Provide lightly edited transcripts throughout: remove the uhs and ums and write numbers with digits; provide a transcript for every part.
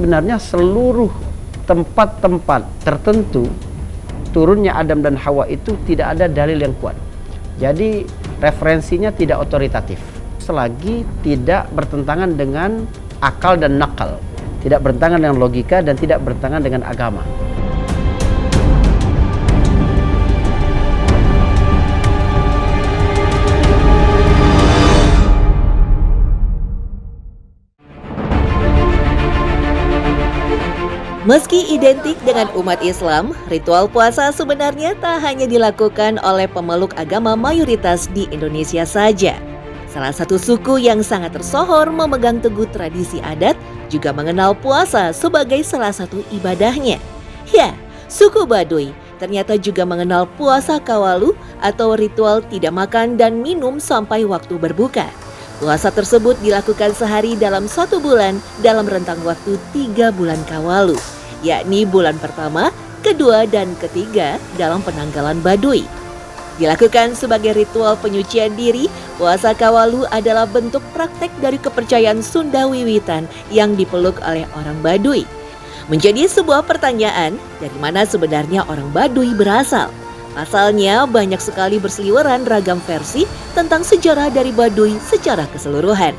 sebenarnya seluruh tempat-tempat tertentu turunnya Adam dan Hawa itu tidak ada dalil yang kuat. Jadi referensinya tidak otoritatif. Selagi tidak bertentangan dengan akal dan nakal, tidak bertentangan dengan logika dan tidak bertentangan dengan agama. Meski identik dengan umat Islam, ritual puasa sebenarnya tak hanya dilakukan oleh pemeluk agama mayoritas di Indonesia saja. Salah satu suku yang sangat tersohor memegang teguh tradisi adat juga mengenal puasa sebagai salah satu ibadahnya. Ya, suku Baduy ternyata juga mengenal puasa Kawalu atau ritual tidak makan dan minum sampai waktu berbuka. Puasa tersebut dilakukan sehari dalam 1 bulan dalam rentang waktu 3 bulan Kawalu, yakni bulan pertama, kedua, dan ketiga dalam penanggalan Baduy. Dilakukan sebagai ritual penyucian diri, puasa Kawalu adalah bentuk praktek dari kepercayaan Sunda Wiwitan yang dipeluk oleh orang Baduy. Menjadi sebuah pertanyaan, dari mana sebenarnya orang Baduy berasal? Pasalnya banyak sekali berseliweran ragam versi tentang sejarah dari Baduy secara keseluruhan.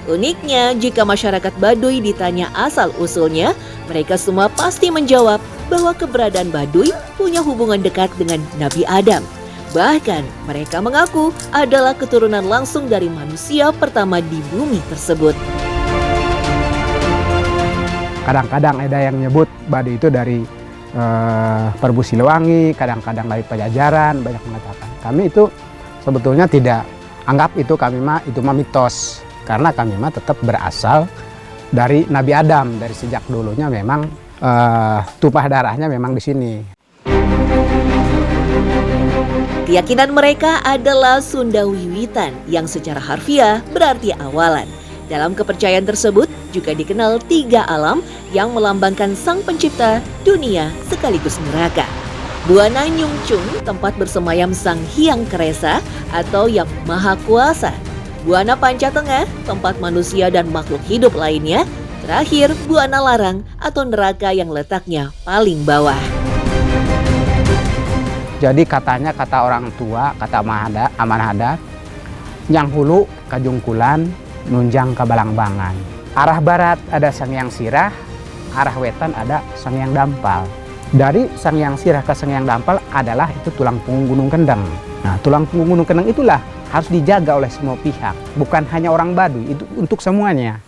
Uniknya, jika masyarakat Baduy ditanya asal-usulnya, mereka semua pasti menjawab bahwa keberadaan Baduy punya hubungan dekat dengan Nabi Adam. Bahkan, mereka mengaku adalah keturunan langsung dari manusia pertama di bumi tersebut. Kadang-kadang ada yang nyebut Baduy itu dari Perbu Siliwangi, kadang-kadang dari Pajajaran, banyak mengatakan. Kami itu sebetulnya tidak anggap itu itu mah mitos. Karena kami mah tetap berasal dari Nabi Adam, dari sejak dulunya memang tumpah darahnya memang di sini. Keyakinan mereka adalah Sunda Wiwitan yang secara harfiah berarti awalan. Dalam kepercayaan tersebut juga dikenal 3 alam yang melambangkan sang pencipta dunia sekaligus neraka. Buana Nyungcung, tempat bersemayam sang Hyang Keresa atau yang Maha Kuasa. Buana Panca Tengah, tempat manusia dan makhluk hidup lainnya. Terakhir, Buana Larang atau neraka yang letaknya paling bawah. Jadi katanya kata orang tua, kata Amanhada, yang hulu kajungkulan, nunjang ke Balangbangan. Arah barat ada Sang Hyang Sirah, arah wetan ada Sang Hyang Dampal. Dari Sang Hyang Sirah ke Sang Hyang Dampal adalah itu tulang punggung Gunung Kendeng. Nah, tulang punggung Gunung Kendeng itulah harus dijaga oleh semua pihak, bukan hanya orang Baduy, itu untuk semuanya.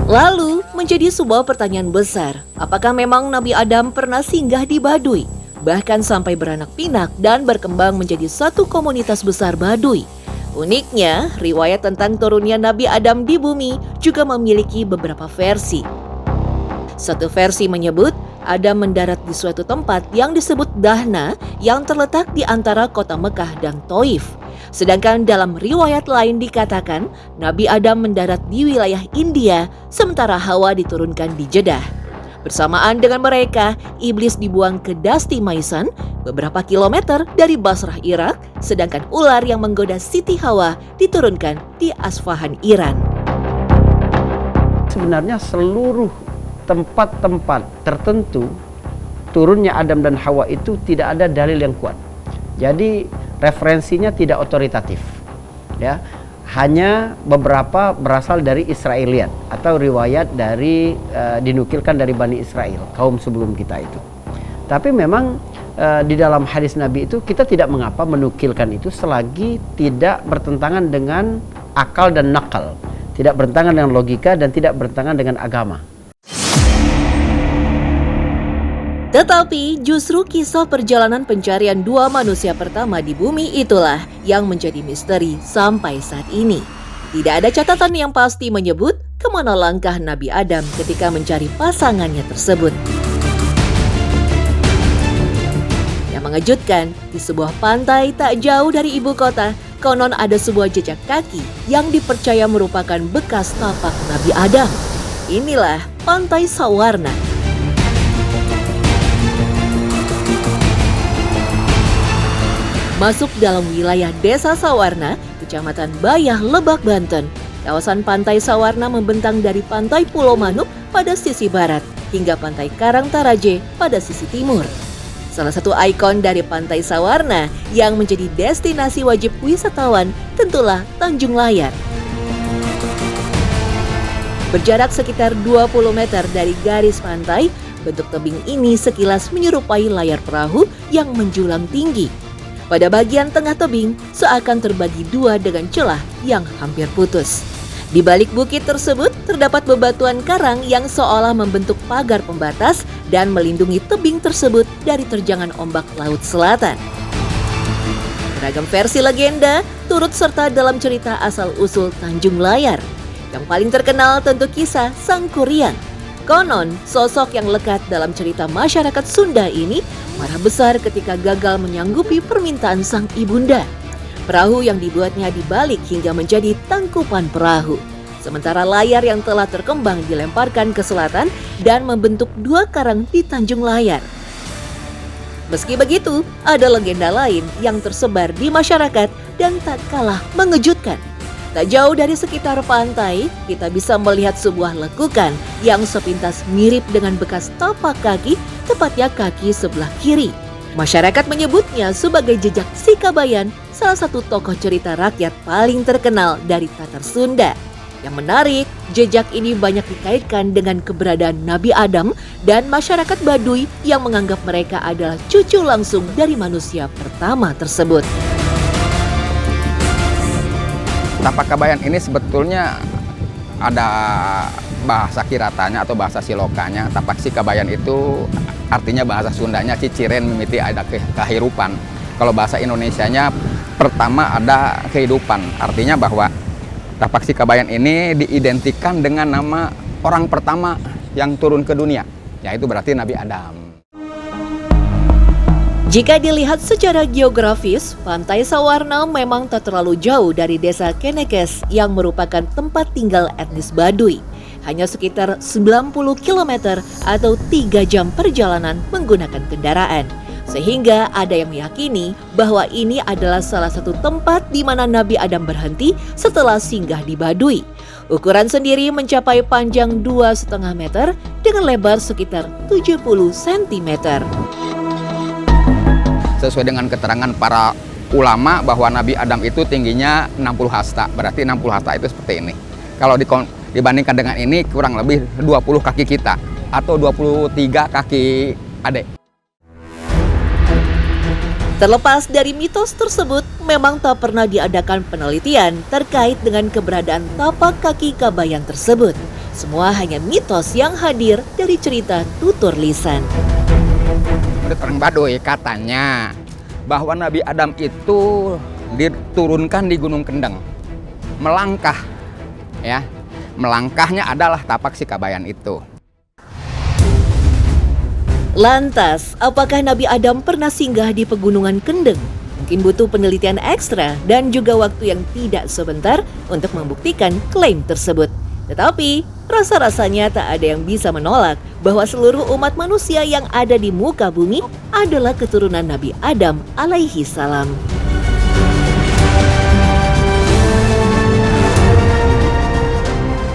Lalu menjadi sebuah pertanyaan besar, apakah memang Nabi Adam pernah singgah di Baduy, bahkan sampai beranak pinak dan berkembang menjadi satu komunitas besar Baduy? Uniknya, riwayat tentang turunnya Nabi Adam di bumi juga memiliki beberapa versi. Satu versi menyebut Adam mendarat di suatu tempat yang disebut Dahna yang terletak di antara kota Mekah dan Taif. Sedangkan dalam riwayat lain dikatakan Nabi Adam mendarat di wilayah India sementara Hawa diturunkan di Jeddah. Bersamaan dengan mereka, iblis dibuang ke Dasti Maisan beberapa kilometer dari Basrah, Irak, sedangkan ular yang menggoda Siti Hawa diturunkan di Asfahan, Iran. Sebenarnya seluruh tempat-tempat tertentu turunnya Adam dan Hawa itu tidak ada dalil yang kuat. Jadi referensinya tidak otoritatif. Ya. Hanya beberapa berasal dari Israeliat atau riwayat dari dinukilkan dari Bani Israel, kaum sebelum kita itu. Tapi memang di dalam hadis Nabi itu kita tidak mengapa menukilkan itu selagi tidak bertentangan dengan akal dan nakal, tidak bertentangan dengan logika dan tidak bertentangan dengan agama. Tetapi justru kisah perjalanan pencarian 2 manusia pertama di bumi itulah yang menjadi misteri sampai saat ini. Tidak ada catatan yang pasti menyebut kemana langkah Nabi Adam ketika mencari pasangannya tersebut. Yang mengejutkan, di sebuah pantai tak jauh dari ibu kota, konon ada sebuah jejak kaki yang dipercaya merupakan bekas tapak Nabi Adam. Inilah Pantai Sawarna. Masuk dalam wilayah Desa Sawarna, Kecamatan Bayah, Lebak, Banten, Kawasan Pantai Sawarna membentang dari Pantai Pulau Manuk pada sisi barat hingga Pantai Karang Taraje pada sisi timur. Salah satu ikon dari Pantai Sawarna yang menjadi destinasi wajib wisatawan tentulah Tanjung Layar. Berjarak sekitar 20 meter dari garis pantai, bentuk tebing ini sekilas menyerupai layar perahu yang menjulang tinggi. Pada bagian tengah tebing seakan terbagi dua dengan celah yang hampir putus. Di balik bukit tersebut terdapat bebatuan karang yang seolah membentuk pagar pembatas dan melindungi tebing tersebut dari terjangan ombak laut selatan. Beragam versi legenda turut serta dalam cerita asal-usul Tanjung Layar. Yang paling terkenal tentu kisah Sang Kuryang. Konon, sosok yang lekat dalam cerita masyarakat Sunda ini marah besar ketika gagal menyanggupi permintaan sang ibunda. Perahu yang dibuatnya dibalik hingga menjadi tangkupan perahu. Sementara layar yang telah terkembang dilemparkan ke selatan dan membentuk dua karang di Tanjung Layar. Meski begitu, ada legenda lain yang tersebar di masyarakat dan tak kalah mengejutkan. Tak jauh dari sekitar pantai, kita bisa melihat sebuah lekukan yang sepintas mirip dengan bekas tapak kaki, tepatnya kaki sebelah kiri. Masyarakat menyebutnya sebagai jejak Si Kabayan, salah satu tokoh cerita rakyat paling terkenal dari Tatar Sunda. Yang menarik, jejak ini banyak dikaitkan dengan keberadaan Nabi Adam dan masyarakat Baduy yang menganggap mereka adalah cucu langsung dari manusia pertama tersebut. Tapak Kabayan ini sebetulnya ada bahasa Kiratanya atau bahasa Silokanya. Tapak Si Kabayan itu artinya bahasa Sundanya ciciren mimiti ada kehirupan. Kalau bahasa Indonesianya pertama ada kehidupan. Artinya bahwa Tapak Si Kabayan ini diidentikan dengan nama orang pertama yang turun ke dunia, yaitu berarti Nabi Adam. Jika dilihat secara geografis, Pantai Sawarna memang tak terlalu jauh dari desa Kenekes yang merupakan tempat tinggal etnis Baduy. Hanya sekitar 90 km atau 3 jam perjalanan menggunakan kendaraan. Sehingga ada yang meyakini bahwa ini adalah salah satu tempat di mana Nabi Adam berhenti setelah singgah di Baduy. Ukuran sendiri mencapai panjang 2,5 meter dengan lebar sekitar 70 cm. Sesuai dengan keterangan para ulama bahwa Nabi Adam itu tingginya 60 hasta. Berarti 60 hasta itu seperti ini. Kalau dibandingkan dengan ini kurang lebih 20 kaki kita atau 23 kaki adek. Terlepas dari mitos tersebut, memang tak pernah diadakan penelitian terkait dengan keberadaan tapak kaki Kabayan tersebut. Semua hanya mitos yang hadir dari cerita tutur lisan. Menurut orang Baduy katanya bahwa Nabi Adam itu diturunkan di Gunung Kendeng, melangkah, ya, melangkahnya adalah tapak Si Kabayan itu. Lantas, apakah Nabi Adam pernah singgah di pegunungan Kendeng? Mungkin butuh penelitian ekstra dan juga waktu yang tidak sebentar untuk membuktikan klaim tersebut. Tetapi, rasa-rasanya tak ada yang bisa menolak bahwa seluruh umat manusia yang ada di muka bumi adalah keturunan Nabi Adam alaihi salam.